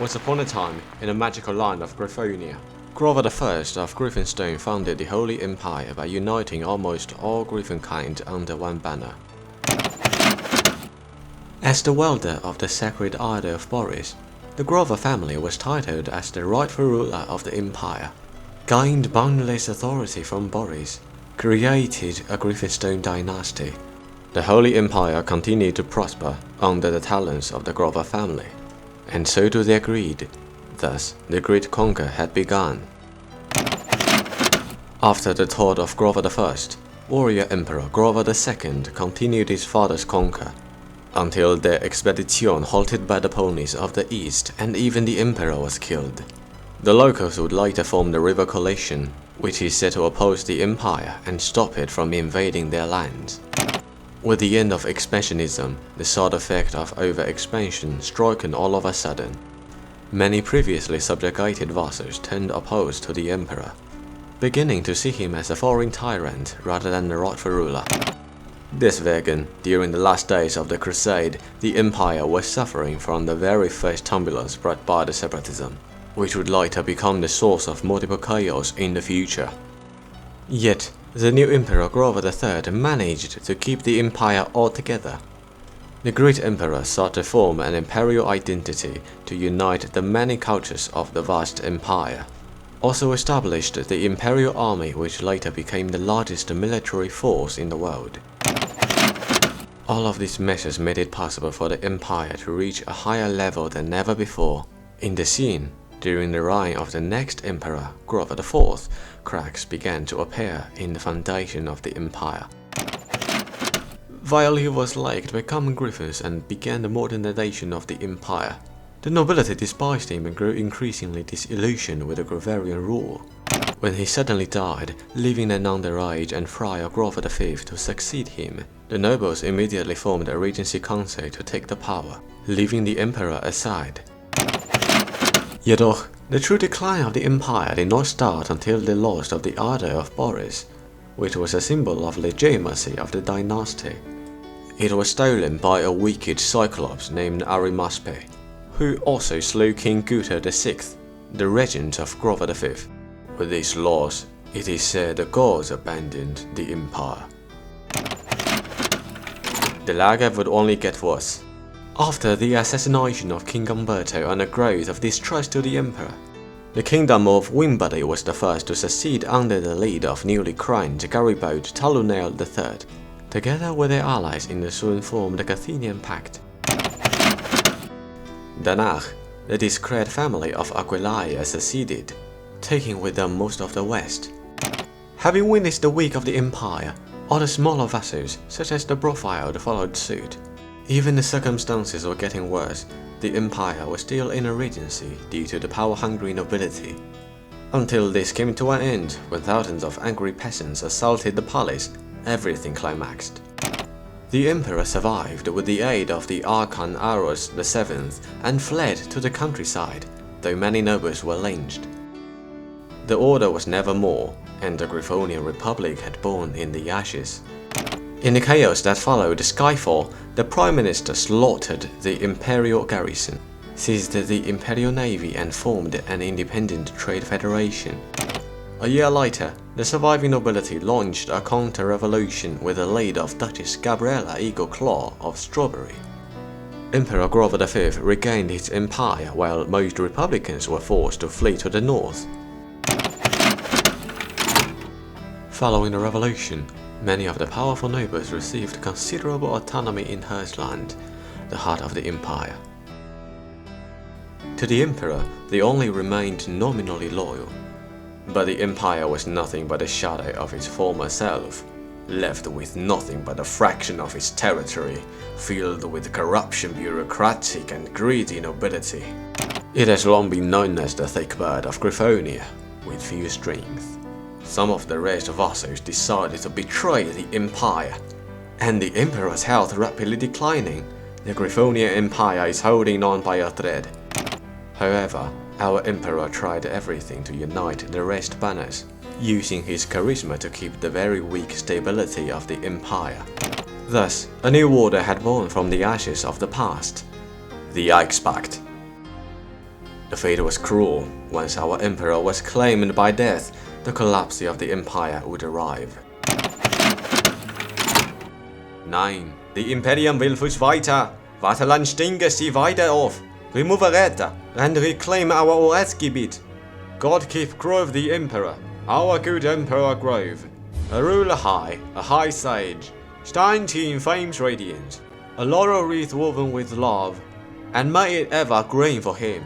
Once upon a time, in a magical land of Griffonia, Grover the First of Griffinstone founded the Holy Empire by uniting almost all Griffin kind under one banner. As the wielder of the sacred idol of Boris, the Grover family was titled as the rightful ruler of the empire, gained boundless authority from Boris, created a Griffinstone dynasty. The Holy Empire continued to prosper under the talents of the Grover family, and so to their greed. Thus, the Great Conquer had begun. After the death of Grover I, warrior Emperor Grover II continued his father's conquer, until the expedition halted by the ponies of the east and even the Emperor was killed. The locals would later form the River Coalition, which is said to oppose the Empire and stop it from invading their lands. With the end of expansionism, the side effect of over-expansion striking all of a sudden, many previously subjugated vassals turned opposed to the Emperor, beginning to see him as a foreign tyrant rather than the rightful ruler. This vegan, during the last days of the Crusade, the Empire was suffering from the very first turbulence brought by the separatism, which would later become the source of multiple chaos in the future. Yet, the new Emperor Grover III managed to keep the Empire all together. The great Emperor sought to form an imperial identity to unite the many cultures of the vast empire. Also established the Imperial Army, which later became the largest military force in the world. All of these measures made it possible for the Empire to reach a higher level than ever before. In the scene, during the reign of the next Emperor, Grover IV, cracks began to appear in the foundation of the Empire. While he was liked by common Griffins and began the modernization of the Empire, the nobility despised him and grew increasingly disillusioned with the Groverian rule. When he suddenly died, leaving an underage and friar Grover V to succeed him, the nobles immediately formed a regency council to take the power, leaving the emperor aside. Jedoch, the true decline of the empire did not start until the loss of the idol of Boris, which was a symbol of legitimacy of the dynasty. It was stolen by a wicked cyclops named Arimaspe, who also slew King Guter VI, the regent of Grover V. With this loss, it is said the gods abandoned the empire. The lager would only get worse. After the assassination of King Umberto and the growth of distrust to the emperor, the kingdom of Wimbledon was the first to succeed under the lead of newly crowned Garibaldi Talonel III, together with their allies in the soon formed Athenian Pact. Danach, the discreet family of Aquileia succeeded, taking with them most of the west. Having witnessed the weak of the empire, other smaller vassals, such as the Brothild, followed suit. Even the circumstances were getting worse, the empire was still in a regency due to the power-hungry nobility. Until this came to an end, when thousands of angry peasants assaulted the palace, everything climaxed. The emperor survived with the aid of the Archon Aros VII and fled to the countryside, though many nobles were lynched. The order was never more, and the Griffonian Republic had born in the ashes. In the chaos that followed Skyfall, the Prime Minister slaughtered the Imperial garrison, seized the Imperial Navy and formed an independent trade federation. A year later, the surviving nobility launched a counter-revolution with the lead of Duchess Gabriella Eagle Claw of Strawberry. Emperor Grover V regained his empire while most Republicans were forced to flee to the north. Following the revolution, many of the powerful nobles received considerable autonomy in Herzland, the heart of the empire. To the emperor, they only remained nominally loyal. But the empire was nothing but a shadow of its former self, left with nothing but a fraction of its territory, filled with corruption, bureaucratic and greedy nobility. It has long been known as the thick bird of Griffonia, with few strings. Some of the rest vassals decided to betray the empire, and the emperor's health rapidly declining. The Griffonia Empire is holding on by a thread. However, our emperor tried everything to unite the rest banners, using his charisma to keep the very weak stability of the empire. Thus, a new order had born from the ashes of the past, the Eichspacht. The fate was cruel. Once our emperor was claimed by death, the collapse of the empire would arrive. 9. The Imperium will push weiter. Vaterland stinke sie weiter auf. Removeretta and reclaim our Oretsgebiet. God keep Grove the Emperor, our good Emperor Grove. A ruler high, a high sage. Steintein fame's radiance. A laurel wreath woven with love. And may it ever grain for him.